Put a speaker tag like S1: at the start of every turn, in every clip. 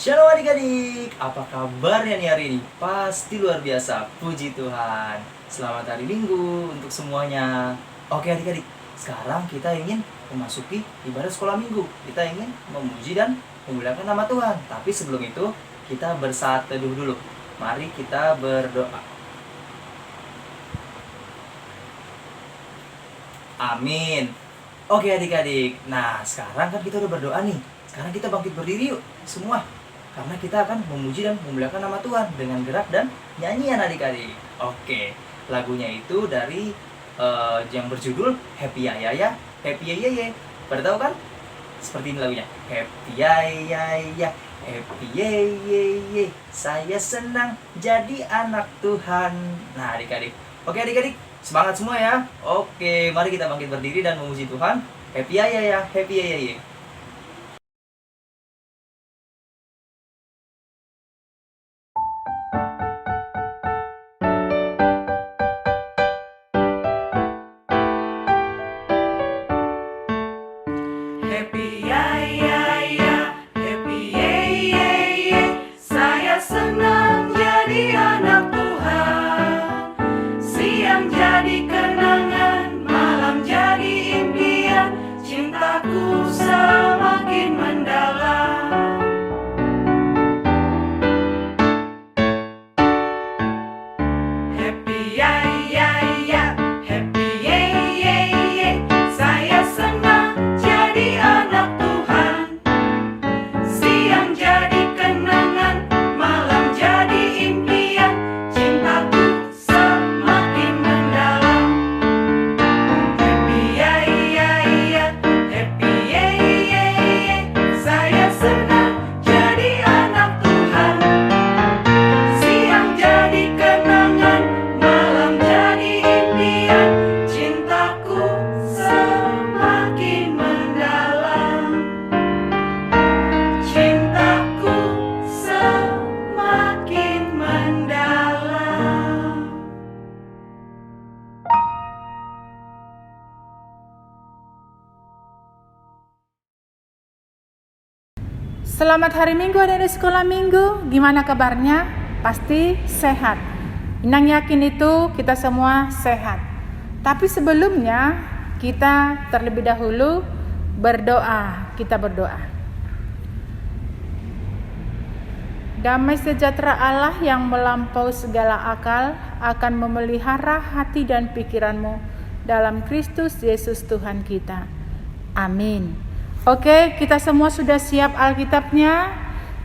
S1: Shalom adik-adik, apa kabarnya nih hari ini? Pasti luar biasa, puji Tuhan. Selamat hari Minggu untuk semuanya. Oke adik-adik, sekarang kita ingin memasuki ibadah sekolah minggu. Kita ingin memuji dan memuliakan nama Tuhan. Tapi sebelum itu, kita bersaat teduh dulu. Mari kita berdoa. Amin. Oke adik-adik, nah sekarang kan kita udah berdoa nih. Sekarang kita bangkit berdiri yuk semua. Karena kita akan memuji dan memuliakan nama Tuhan dengan gerak dan nyanyian adik-adik. Oke, lagunya itu dari yang berjudul Happy Ya Ya Ya, Happy Ya Ya Ya. Pada tahu kan? Seperti ini lagunya. Happy Ya Ya Ya, Happy Ya Ya Ya, saya senang jadi anak Tuhan. Nah adik-adik, oke adik-adik, semangat semua ya. Oke, mari kita bangkit berdiri dan memuji Tuhan. Happy Ya Ya Ya, Happy Ya Ya Ya.
S2: Happy ya ya ya, happy ye ye ye. Saya senang jadi anak Tuhan. Siang jadi kenangan, malam jadi impian. Cintaku semakin mendalam. Happy ya ya ya, happy ye ye ye. Saya senang jadi anak Tuhan. Siang jadi kenangan, malam jadi impian. Cintaku semakin mendalam. Happy ya ya ya, happy ye ye ye. Saya senang jadi anak Tuhan. Siang jadi kenangan, malam jadi impian. Cintaku semakin mendalam. Cintaku semakin mendalam.
S3: Selamat hari Minggu adik-adik sekolah minggu. Gimana kabarnya? Pasti sehat. Inang yakin itu kita semua sehat. Tapi sebelumnya kita terlebih dahulu berdoa. Kita berdoa. Damai sejahtera Allah yang melampaui segala akal akan memelihara hati dan pikiranmu dalam Kristus Yesus Tuhan kita. Amin. Oke, kita semua sudah siap Alkitabnya.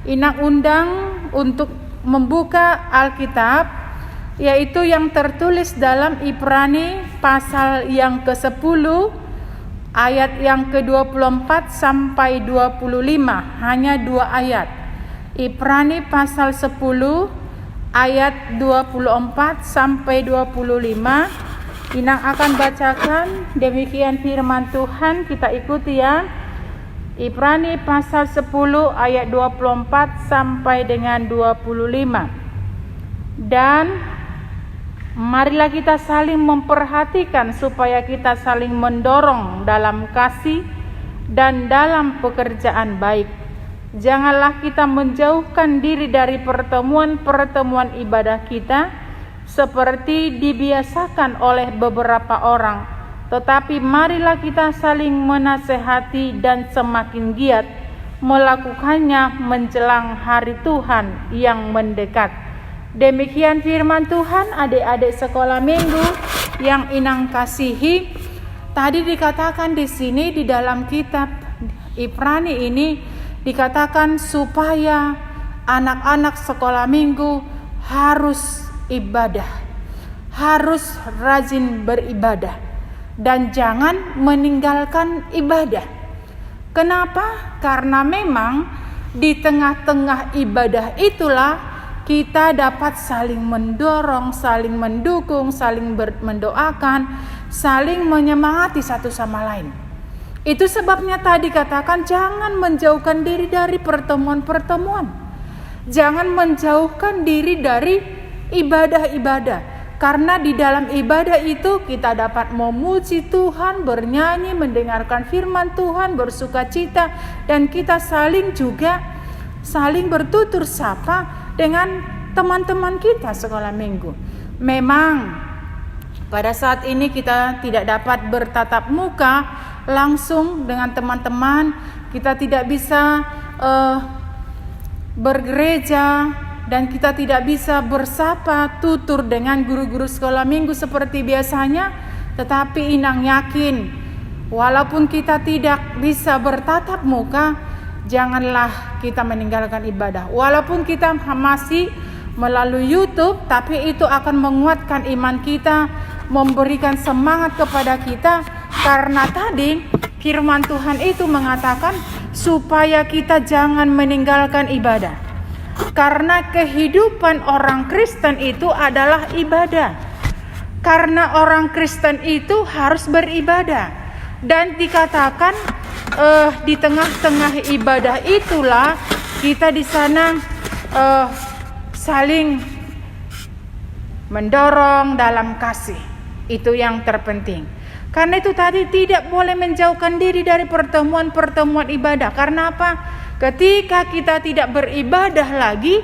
S3: Inang undang untuk membuka Alkitab, yaitu yang tertulis dalam Ibrani pasal yang ke-10 ayat yang ke-24 sampai 25, hanya 2 ayat. Ibrani pasal 10 ayat 24 sampai 25. Inang akan bacakan demikian firman Tuhan, kita ikuti ya. Ibrani pasal 10 ayat 24 sampai dengan 25. Dan marilah kita saling memperhatikan supaya kita saling mendorong dalam kasih dan dalam pekerjaan baik. Janganlah kita menjauhkan diri dari pertemuan-pertemuan ibadah kita seperti dibiasakan oleh beberapa orang, tetapi marilah kita saling menasehati dan semakin giat melakukannya menjelang hari Tuhan yang mendekat. Demikian firman Tuhan adik-adik sekolah minggu yang Inang kasihi. Tadi dikatakan di sini di dalam kitab Ibrani ini dikatakan supaya anak-anak sekolah minggu harus ibadah, harus rajin beribadah dan jangan meninggalkan ibadah. Kenapa? Karena memang di tengah-tengah ibadah itulah kita dapat saling mendorong, saling mendukung, saling mendoakan, saling menyemangati satu sama lain. Itu sebabnya tadi katakan jangan menjauhkan diri dari pertemuan-pertemuan. Jangan menjauhkan diri dari ibadah-ibadah. Karena di dalam ibadah itu kita dapat memuji Tuhan, bernyanyi, mendengarkan firman Tuhan, bersukacita, dan kita saling juga saling bertutur sapa dengan teman-teman kita sekolah minggu. Memang pada saat ini kita tidak dapat bertatap muka langsung dengan teman-teman, kita tidak bisa bergereja, dan kita tidak bisa bersapa tutur dengan guru-guru sekolah minggu seperti biasanya. Tetapi Inang yakin, walaupun kita tidak bisa bertatap muka, janganlah kita meninggalkan ibadah. Walaupun kita masih melalui YouTube, tapi itu akan menguatkan iman kita, memberikan semangat kepada kita. Karena tadi firman Tuhan itu mengatakan supaya kita jangan meninggalkan ibadah. Karena kehidupan orang Kristen itu adalah ibadah. Karena orang Kristen itu harus beribadah. Dan dikatakan di tengah-tengah ibadah itulah kita di sana saling mendorong dalam kasih. Itu yang terpenting. Karena itu tadi tidak boleh menjauhkan diri dari pertemuan-pertemuan ibadah. Karena apa? Ketika kita tidak beribadah lagi,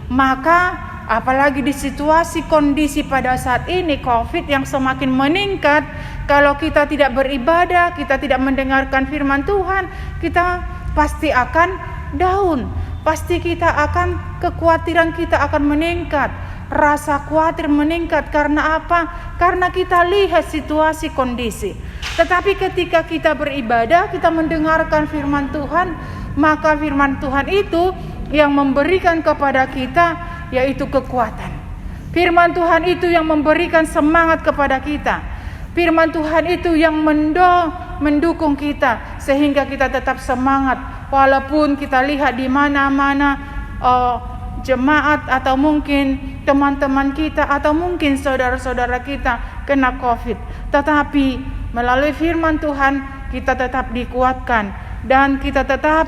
S3: maka apalagi di situasi kondisi pada saat ini COVID yang semakin meningkat, kalau kita tidak beribadah, kita tidak mendengarkan firman Tuhan, kita pasti akan down. Pasti kekhawatiran kita akan meningkat. Rasa khawatir meningkat. Karena apa? Karena kita lihat situasi kondisi. Tetapi ketika kita beribadah, kita mendengarkan firman Tuhan, maka firman Tuhan itu yang memberikan kepada kita yaitu kekuatan. Firman Tuhan itu yang memberikan semangat kepada kita. Firman Tuhan itu yang mendukung kita sehingga kita tetap semangat walaupun kita lihat di mana-mana jemaat atau mungkin teman-teman kita atau mungkin saudara-saudara kita kena COVID. Tetapi melalui firman Tuhan kita tetap dikuatkan dan kita tetap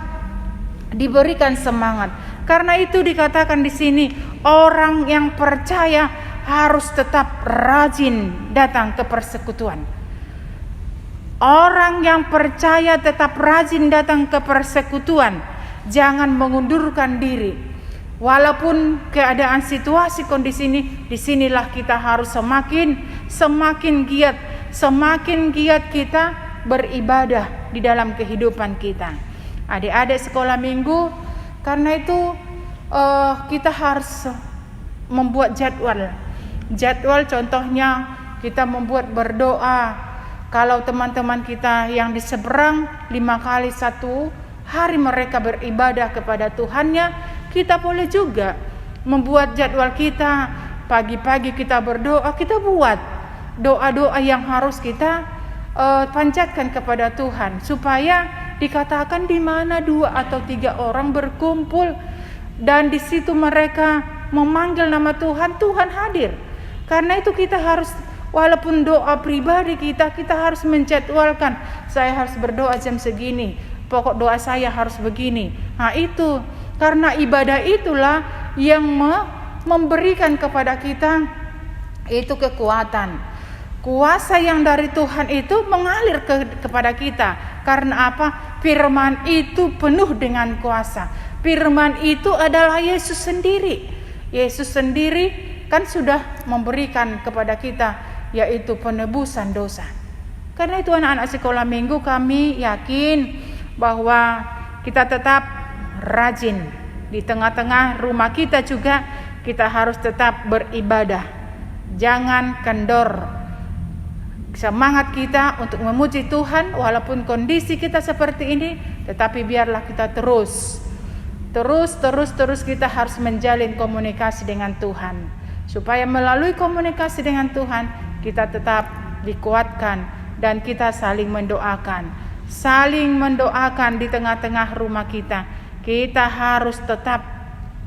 S3: diberikan semangat. Karena itu dikatakan di sini orang yang percaya harus tetap rajin datang ke persekutuan. Orang yang percaya tetap rajin datang ke persekutuan, jangan mengundurkan diri. Walaupun keadaan situasi kondisi ini, disinilah kita harus semakin giat kita beribadah di dalam kehidupan kita. Adik-adik sekolah minggu, karena itu kita harus membuat jadwal contohnya kita membuat berdoa. Kalau teman-teman kita yang di seberang 5 kali 1 hari mereka beribadah kepada Tuhannya, kita boleh juga membuat jadwal kita. Pagi-pagi kita berdoa, kita buat doa-doa yang harus kita panjatkan kepada Tuhan, supaya dikatakan di mana 2 atau 3 orang berkumpul dan di situ mereka memanggil nama Tuhan, Tuhan hadir. Karena itu kita harus, walaupun doa pribadi kita harus menjadwalkan. Saya harus berdoa jam segini, pokok doa saya harus begini. Nah itu, karena ibadah itulah yang memberikan kepada kita itu kekuatan. Kuasa yang dari Tuhan itu mengalir kepada kita. Karena apa? Firman itu penuh dengan kuasa. Firman itu adalah Yesus sendiri. Yesus sendiri kan sudah memberikan kepada kita yaitu penebusan dosa. Karena itu anak-anak sekolah minggu, kami yakin bahwa kita tetap rajin. Di tengah-tengah rumah kita juga kita harus tetap beribadah. Jangan kendor semangat kita untuk memuji Tuhan walaupun kondisi kita seperti ini, tetapi biarlah kita terus kita harus menjalin komunikasi dengan Tuhan, supaya melalui komunikasi dengan Tuhan kita tetap dikuatkan dan kita saling mendoakan di tengah-tengah rumah kita. Kita harus tetap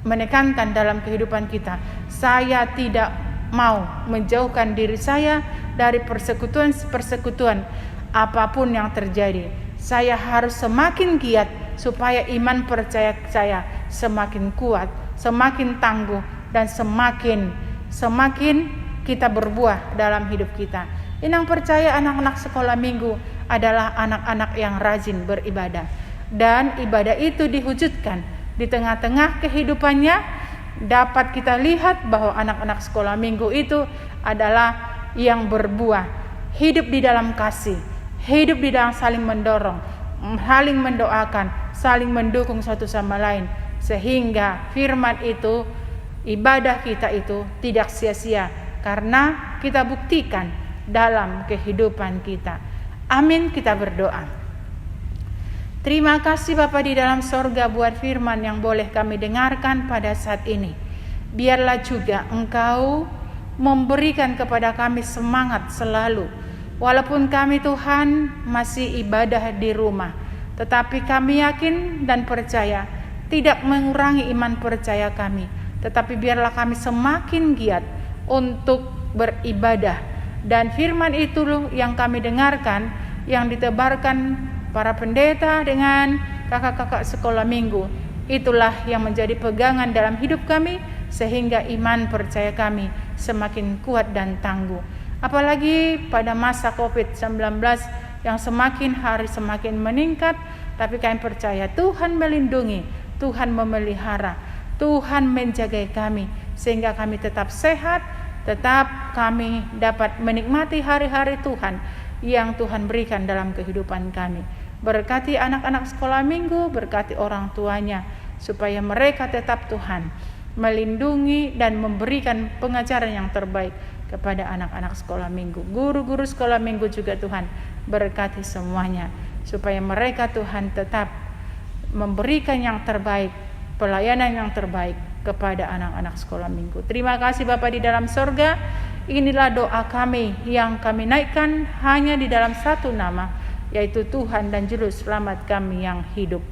S3: menekankan dalam kehidupan kita, saya tidak mau menjauhkan diri saya dari persekutuan apapun yang terjadi. Saya harus semakin giat supaya iman percaya saya semakin kuat, semakin tangguh, dan semakin kita berbuah dalam hidup kita. Inang percaya anak-anak sekolah minggu adalah anak-anak yang rajin beribadah, dan ibadah itu diwujudkan di tengah-tengah kehidupannya dapat kita lihat bahwa anak-anak sekolah minggu itu adalah yang berbuah, hidup di dalam kasih, hidup di dalam saling mendorong, saling mendoakan, saling mendukung satu sama lain, sehingga firman itu, ibadah kita itu tidak sia-sia karena kita buktikan dalam kehidupan kita. Amin, kita berdoa. Terima kasih Bapa di dalam sorga buat firman yang boleh kami dengarkan pada saat ini. Biarlah juga Engkau memberikan kepada kami semangat selalu. Walaupun kami Tuhan masih ibadah di rumah, tetapi kami yakin dan percaya tidak mengurangi iman percaya kami. Tetapi biarlah kami semakin giat untuk beribadah. Dan firman itu yang kami dengarkan, yang ditebarkan para pendeta dengan kakak-kakak sekolah minggu, itulah yang menjadi pegangan dalam hidup kami, sehingga iman percaya kami semakin kuat dan tangguh. Apalagi pada masa COVID-19 yang semakin hari semakin meningkat, tapi kami percaya Tuhan melindungi, Tuhan memelihara, Tuhan menjaga kami, sehingga kami tetap sehat, tetap kami dapat menikmati hari-hari Tuhan yang Tuhan berikan dalam kehidupan kami. Berkati anak-anak sekolah minggu, berkati orang tuanya, supaya mereka tetap Tuhan melindungi dan memberikan pengajaran yang terbaik kepada anak-anak sekolah minggu. Guru-guru sekolah minggu juga Tuhan berkati semuanya, supaya mereka Tuhan tetap memberikan yang terbaik, pelayanan yang terbaik kepada anak-anak sekolah minggu. Terima kasih Bapa di dalam sorga. Inilah doa kami yang kami naikkan hanya di dalam satu nama, yaitu Tuhan dan Juru Selamat kami yang hidup.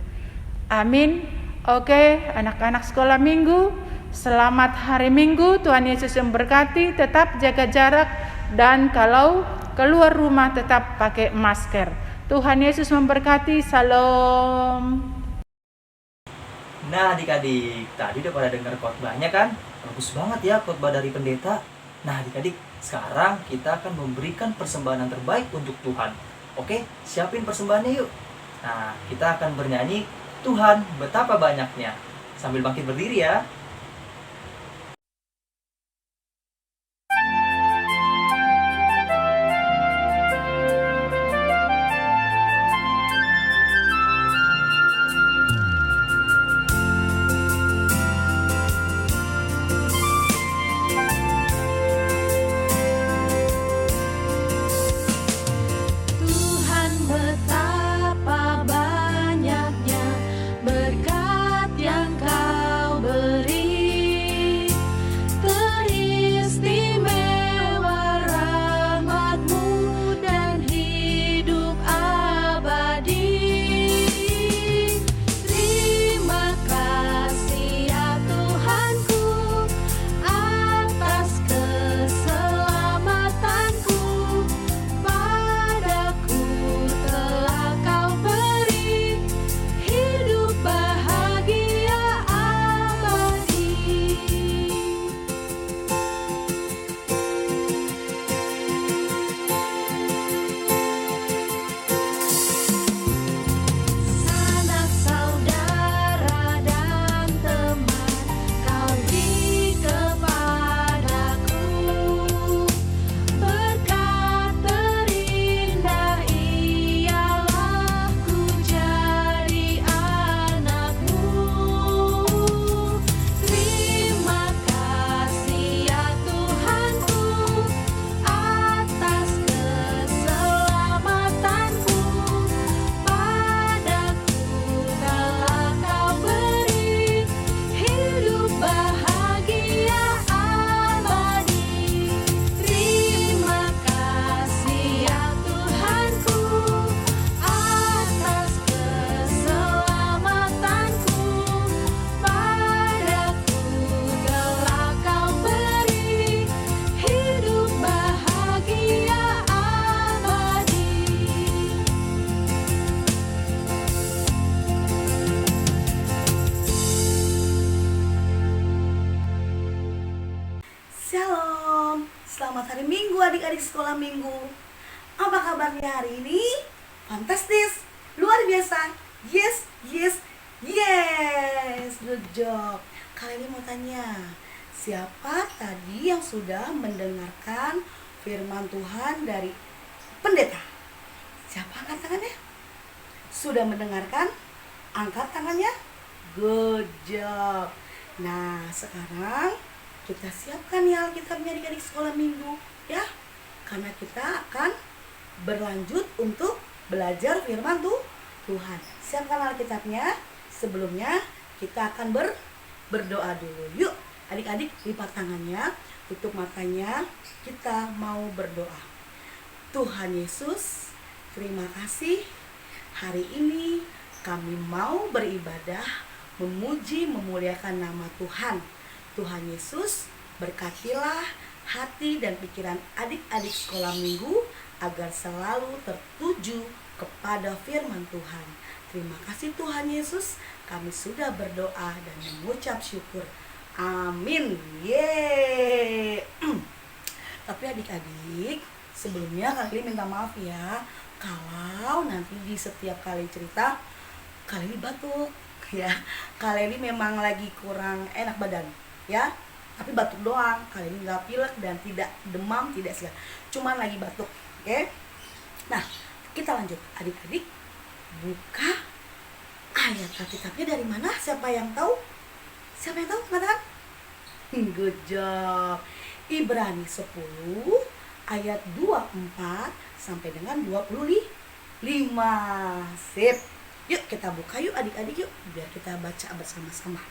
S3: Amin. Oke, anak-anak sekolah minggu, selamat hari Minggu. Tuhan Yesus memberkati. Tetap jaga jarak, dan kalau keluar rumah tetap pakai masker. Tuhan Yesus memberkati. Salam.
S1: Nah adik-adik, tadi udah pada dengar khotbahnya kan? Bagus banget ya khotbah dari pendeta. Nah adik-adik, sekarang kita akan memberikan persembahan yang terbaik untuk Tuhan. Oke, siapin persembahannya yuk. Nah, kita akan bernyanyi Tuhan betapa banyaknya. Sambil bangkit berdiri ya.
S2: Tuhan betapa banyaknya berkat yang Kau beri, teristimewa rahmat-Mu dan hidup abadi. Terima kasih ya Tuhanku atas keselamatanku. Padaku telah Kau beri hidup bahagia abadi. Sanak saudara dan teman Kau beri kepadaku, berkat terindah ialah ku jadi anak-Mu. Terima kasih ya Tuhanku atas keselamatanku. Padaku telah Kau beri hidup bahagia abadi. Terima kasih ya Tuhanku atas keselamatanku. Padaku telah Kau beri hidup bahagia abadi.
S4: Shalom, selamat hari Minggu adik-adik sekolah minggu. Apa kabarnya hari ini? Fantastis, luar biasa, yes, yes, Yes, good job. Kali ini mau tanya, siapa tadi yang sudah mendengarkan firman Tuhan dari pendeta? Siapa angkat tangannya? Sudah mendengarkan? Angkat tangannya. Good job. Nah, sekarang kita siapkan ya Alkitabnya adik-adik sekolah minggu ya. Karena kita akan berlanjut untuk belajar firman Tuhan. Siapkan Alkitabnya. Sebelumnya kita akan berdoa dulu. Yuk, adik-adik lipat tangannya, tutup matanya. Kita mau berdoa. Tuhan Yesus, terima kasih. Hari ini kami mau beribadah, memuji, memuliakan nama Tuhan. Tuhan Yesus, berkatilah hati dan pikiran adik-adik sekolah minggu agar selalu tertuju kepada firman Tuhan. Terima kasih Tuhan Yesus, kami sudah berdoa dan mengucap syukur. Amin. Yeay. Tapi adik-adik, sebelumnya kali ini minta maaf ya, kalau nanti di setiap kali cerita kali ini batuk ya. Kali ini memang lagi kurang enak badan ya, tapi batuk doang. Kali ini nggak pilek dan tidak demam, tidak segala, cuman lagi batuk. Oke. Nah, kita lanjut adik-adik, buka ayat Alkitabnya dari mana? Siapa yang tahu? Siapa yang tahu? Katakan. Good job. Ibrani 10 ayat 24 sampai dengan 25. Sip. Yuk kita buka yuk adik-adik yuk, biar kita baca bersama-sama.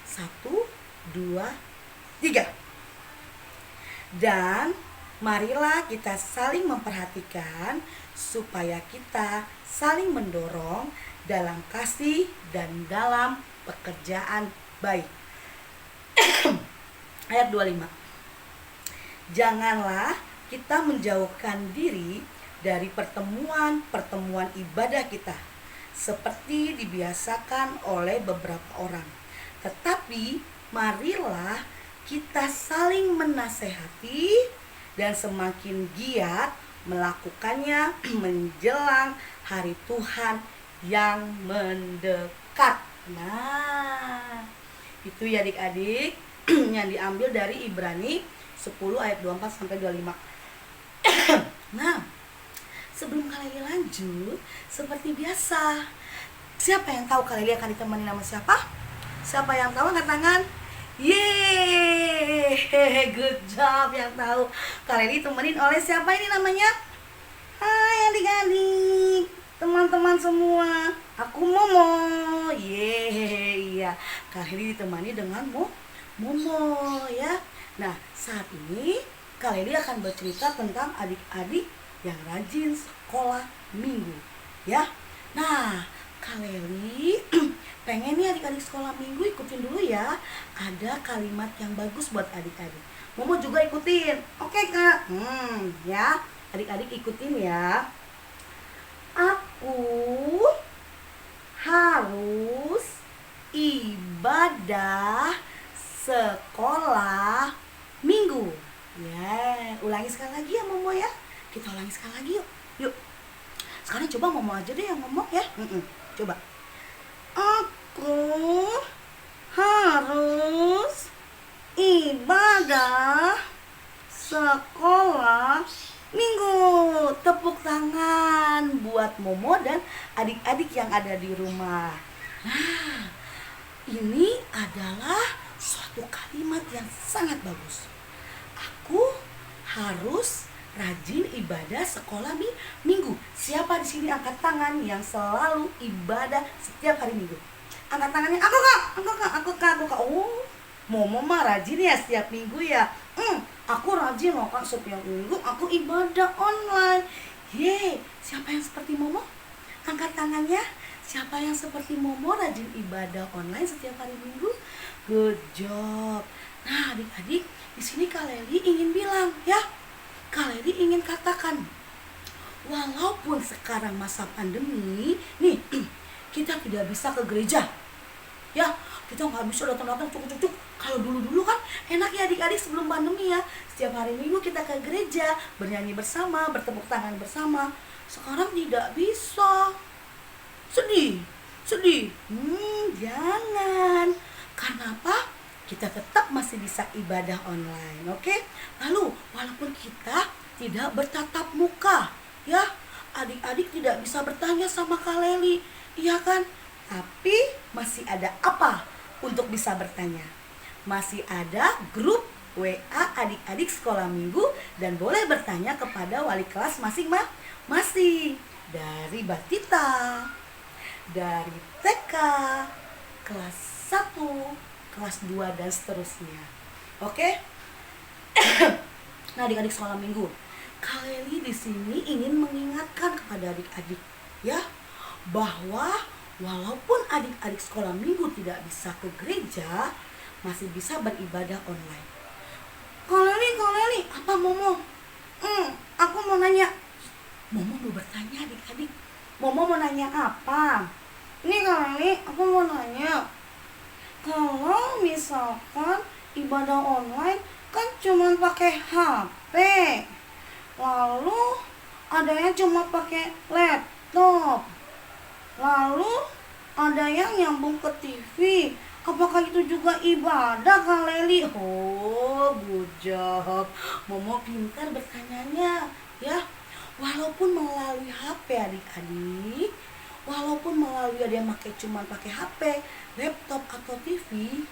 S4: 1, 2, 3. Dan marilah kita saling memperhatikan supaya kita saling mendorong dalam kasih dan dalam pekerjaan baik. Ayat 25. Janganlah kita menjauhkan diri dari pertemuan-pertemuan ibadah kita seperti dibiasakan oleh beberapa orang. Tetapi marilah kita saling menasehati dan semakin giat melakukannya menjelang hari Tuhan yang mendekat. Nah, itu ya adik-adik yang diambil dari Ibrani 10 ayat 24 sampai 25. Nah, sebelum kalian lanjut, seperti biasa, siapa yang tahu kalian akan ditemani nama siapa? Siapa yang tahu angkat tangan? Yeay, good job yang tahu. Kalian ditemenin oleh siapa ini namanya? Hai adik-adik, teman-teman semua, aku Momo. Yeay, iya. Kalian ini ditemani dengan Momo ya. Nah, saat ini kalian akan bercerita tentang adik-adik yang rajin sekolah minggu ya. Nah, Kaleli pengen nih adik-adik sekolah minggu ikutin dulu ya. Ada kalimat yang bagus buat adik-adik. Momo juga ikutin. Oke Kak. Ya, adik-adik ikutin ya. Aku harus ibadah sekolah minggu. Ya, ulangi sekali lagi ya Momo ya. Kita ulangi sekali lagi yuk. Yuk. Sekarang coba Momo aja deh yang ngomong ya. Coba. Aku harus ibadah sekolah minggu. Tepuk tangan buat Momo dan adik-adik yang ada di rumah. Nah, ini adalah suatu kalimat yang sangat bagus. Aku harus rajin ibadah sekolah minggu. Siapa di sini angkat tangan yang selalu ibadah setiap hari minggu? Angkat tangannya. Aku kak. Oh, Momo mah rajin ya setiap minggu ya. Aku rajin loh kak, setiap minggu aku ibadah online. Yeay, siapa yang seperti Momo? Angkat tangannya. Siapa yang seperti Momo rajin ibadah online setiap hari minggu? Good job. Nah, adik-adik, di sini Kaleli ingin bilang ya. Kaleli ingin katakan, walaupun sekarang masa pandemi, nih kita tidak bisa ke gereja. Ya, kita nggak bisa datang-datang cuk-cuk. Kalau dulu-dulu kan enak ya adik-adik sebelum pandemi ya. Setiap hari minggu kita ke gereja, bernyanyi bersama, bertepuk tangan bersama. Sekarang tidak bisa. Sedih. Sedih? Jangan. Karena apa? Kita tetap masih bisa ibadah online, oke? Lalu, walaupun kita tidak bertatap muka, ya, adik-adik tidak bisa bertanya sama Kak Leli, iya kan? Tapi masih ada apa untuk bisa bertanya? Masih ada grup WA adik-adik sekolah minggu dan boleh bertanya kepada wali kelas masing-masing. Dari Batita, dari TK, kelas 1, kelas 2 dan seterusnya. Oke? Nah, adik-adik sekolah minggu, Kak Leli di sini ingin mengingatkan kepada adik-adik ya, bahwa walaupun adik-adik sekolah minggu tidak bisa ke gereja, masih bisa beribadah online. Kak Leli, apa Momo? Aku mau nanya. Momo mau bertanya adik-adik. Momo mau nanya apa? Ini Kak Leli, aku mau nanya. Kalau misalkan ibadah online kan cuma pakai HP. Lalu adanya cuma pakai laptop. Lalu ada yang nyambung ke TV. Apakah itu juga ibadah Kak Leli? Oh, good job. Momo pintar bertanyanya, ya. Walaupun melalui HP adik-adik, walaupun melalui ada yang cuma pakai HP, laptop atau TV,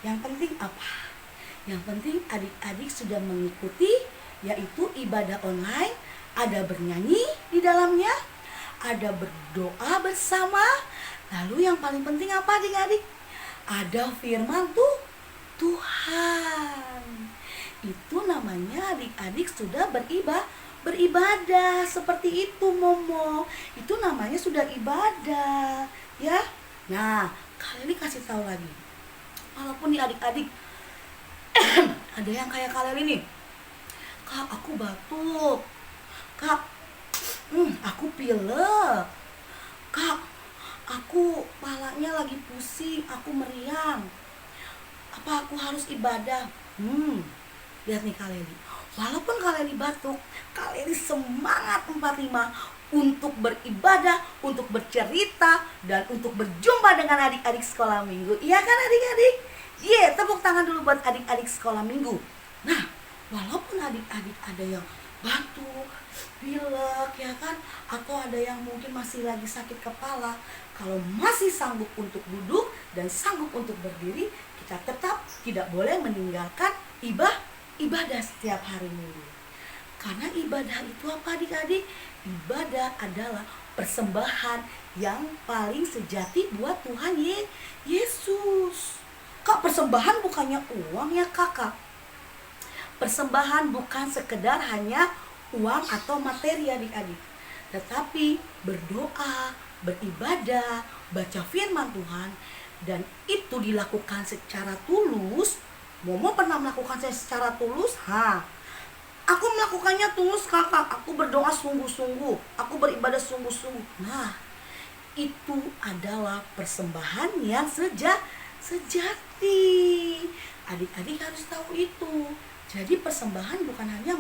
S4: yang penting apa? Yang penting adik-adik sudah mengikuti, yaitu ibadah online, ada bernyanyi di dalamnya, ada berdoa bersama. Lalu yang paling penting apa adik-adik? Ada firman Tuhan. Itu namanya adik-adik sudah beribadah seperti itu Momo. Itu namanya sudah ibadah, ya. Nah, kali ini kasih tahu lagi. Walaupun nih adik-adik ada yang kayak kalian ini. Kak, aku batuk. Kak, aku pilek. Kak, aku palanya lagi pusing, aku meriang. Apa aku harus ibadah? Lihat nih Kak Leli. Walaupun Kak Leli batuk, Kak Leli semangat 45 untuk beribadah, untuk bercerita, dan untuk berjumpa dengan adik-adik sekolah minggu. Iya kan adik-adik? Tepuk tangan dulu buat adik-adik sekolah minggu. Nah, walaupun adik-adik ada yang batuk, pilek, ya kan, atau ada yang mungkin masih lagi sakit kepala, kalau masih sanggup untuk duduk dan sanggup untuk berdiri, kita tetap tidak boleh meninggalkan ibadah setiap hari minggu. Karena ibadah itu apa adik-adik? Ibadah adalah persembahan yang paling sejati buat Tuhan Yesus. Kak, persembahan bukannya uang ya kakak? Persembahan bukan sekedar hanya uang atau materi adik-adik, tetapi berdoa, beribadah, baca firman Tuhan, dan itu dilakukan secara tulus. Momo pernah melakukannya secara tulus? Aku melakukannya tulus kakak. Aku berdoa sungguh-sungguh, aku beribadah sungguh-sungguh. Nah, itu adalah persembahan yang sejati. Adik-adik harus tahu itu. Jadi persembahan bukan hanya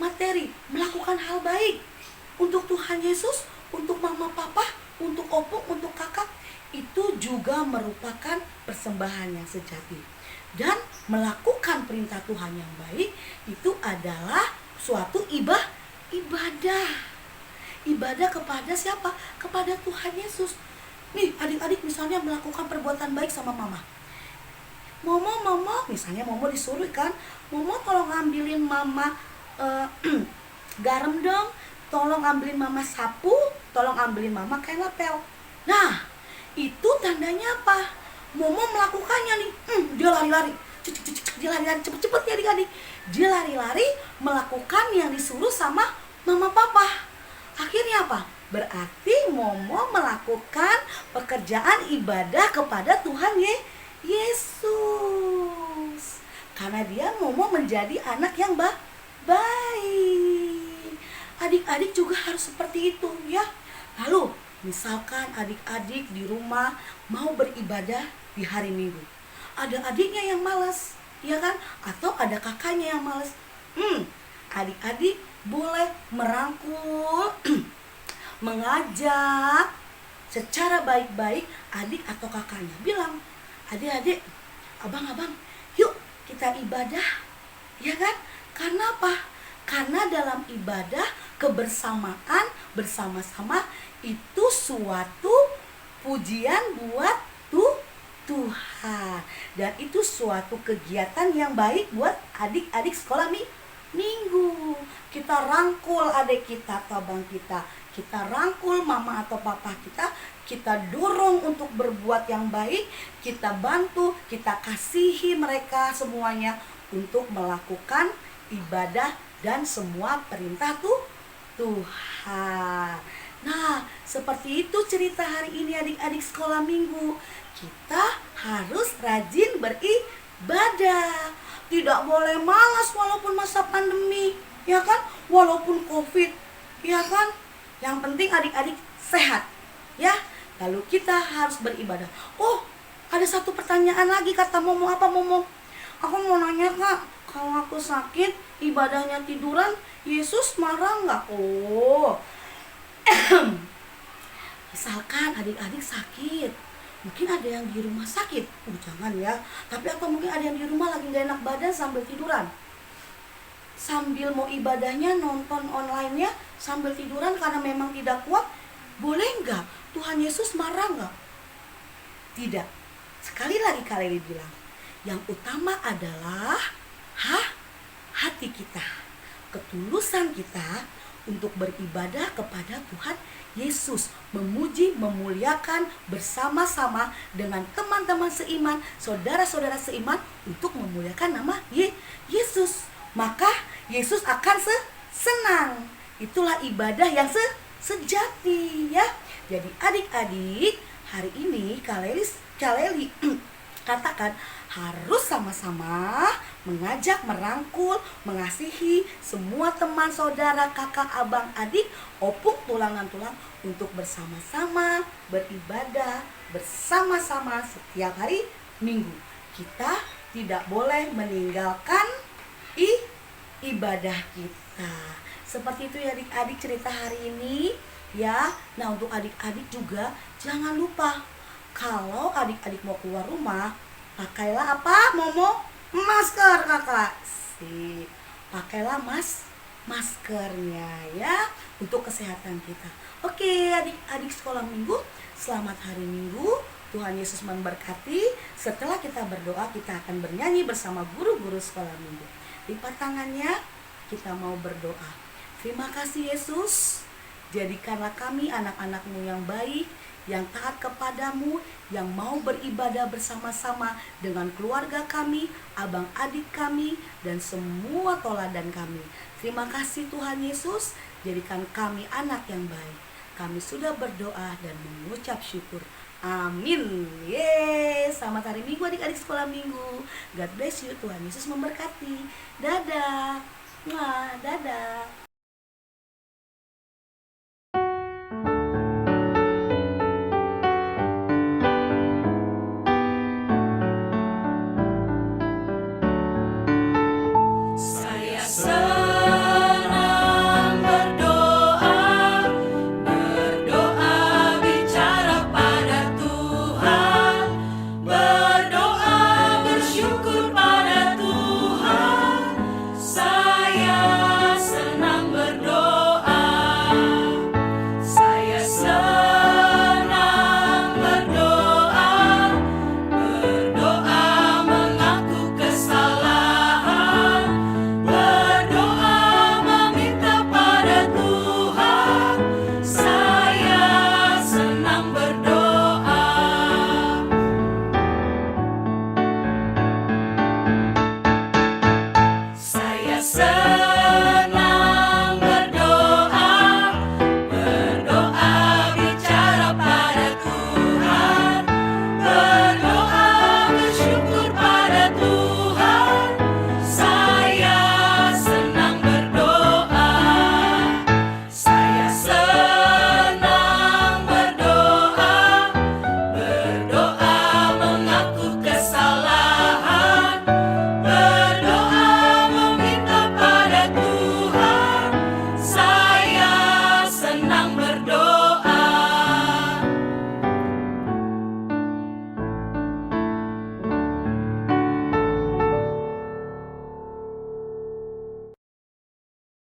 S4: materi, melakukan hal baik untuk Tuhan Yesus, untuk mama papa, untuk opung, untuk kakak, itu juga merupakan persembahan yang sejati. Dan melakukan perintah Tuhan yang baik itu adalah suatu ibadah. Ibadah kepada siapa? Kepada Tuhan Yesus. Nih adik-adik misalnya melakukan perbuatan baik sama mama. Momo, misalnya Momo disuruh kan, Momo tolong ambilin mama garam dong, tolong ambilin mama sapu, tolong ambilin mama kain lapel. Nah, itu tandanya apa? Momo melakukannya nih, dia lari-lari, dia lari-lari cepet-cepet ya adik-adik. Dia lari-lari melakukan yang disuruh sama mama papa. Akhirnya apa? Berarti Momo melakukan pekerjaan ibadah kepada Tuhan Yesus. Karena dia Momo menjadi anak yang baik. Adik-adik juga harus seperti itu ya. Lalu misalkan adik-adik di rumah mau beribadah di hari Minggu, ada adiknya yang malas, ya kan? Atau ada kakaknya yang malas. Adik-adik boleh merangkul, mengajak secara baik-baik adik atau kakaknya bilang, adik-adik, abang-abang, yuk kita ibadah, ya kan? Karena apa? Karena dalam ibadah kebersamaan bersama-sama itu suatu pujian buat Tuhan, dan itu suatu kegiatan yang baik buat adik-adik sekolah minggu. Kita rangkul adik kita atau abang kita rangkul mama atau papa kita dorong untuk berbuat yang baik, kita bantu, kita kasihi mereka semuanya untuk melakukan ibadah dan semua perintah Tuhan. Nah, seperti itu cerita hari ini adik-adik sekolah minggu. Kita harus rajin beribadah. Tidak boleh malas walaupun masa pandemi, ya kan? Walaupun Covid, ya kan? Yang penting adik-adik sehat, ya. Lalu kita harus beribadah. Oh, ada satu pertanyaan lagi kata Momo. Apa Momo? Aku mau nanya Kak, kalau aku sakit, ibadahnya tiduran, Yesus marah nggak? Oh, misalkan adik-adik sakit, mungkin ada yang di rumah sakit, jangan ya. Tapi atau mungkin ada yang di rumah lagi gak enak badan sambil tiduran, sambil mau ibadahnya nonton online-nya sambil tiduran karena memang tidak kuat, boleh nggak? Tuhan Yesus marah nggak? Tidak. Sekali lagi kalian bilang, yang utama adalah hati kita, ketulusan kita untuk beribadah kepada Tuhan Yesus, memuji, memuliakan bersama-sama dengan teman-teman seiman, saudara-saudara seiman untuk memuliakan nama Yesus. Maka Yesus akan senang. Itulah ibadah yang sejati, ya. Jadi adik-adik, hari ini Kaleli katakan harus sama-sama mengajak, merangkul, mengasihi semua teman, saudara, kakak, abang, adik, opung, tulangan-tulang untuk bersama-sama beribadah bersama-sama setiap hari Minggu. Kita tidak boleh meninggalkan ibadah kita. Seperti itu ya adik-adik cerita hari ini, ya. Nah, untuk adik-adik juga jangan lupa kalau adik-adik mau keluar rumah, pakailah apa, Momo? Masker, kakak. Sip. Pakailah maskernya, ya, untuk kesehatan kita. Oke, adik-adik sekolah minggu, selamat hari Minggu. Tuhan Yesus memberkati. Setelah kita berdoa, kita akan bernyanyi bersama guru-guru sekolah minggu. Lipat tangannya, kita mau berdoa. Terima kasih Yesus, jadikanlah kami anak-anak-Mu yang baik, yang taat kepadamu, yang mau beribadah bersama-sama dengan keluarga kami, abang adik kami, dan semua toladan kami. Terima kasih Tuhan Yesus, jadikan kami anak yang baik. Kami sudah berdoa dan mengucap syukur. Amin. Yes, selamat hari Minggu adik-adik sekolah minggu. God bless you, Tuhan Yesus memberkati. Dadah. Dadah.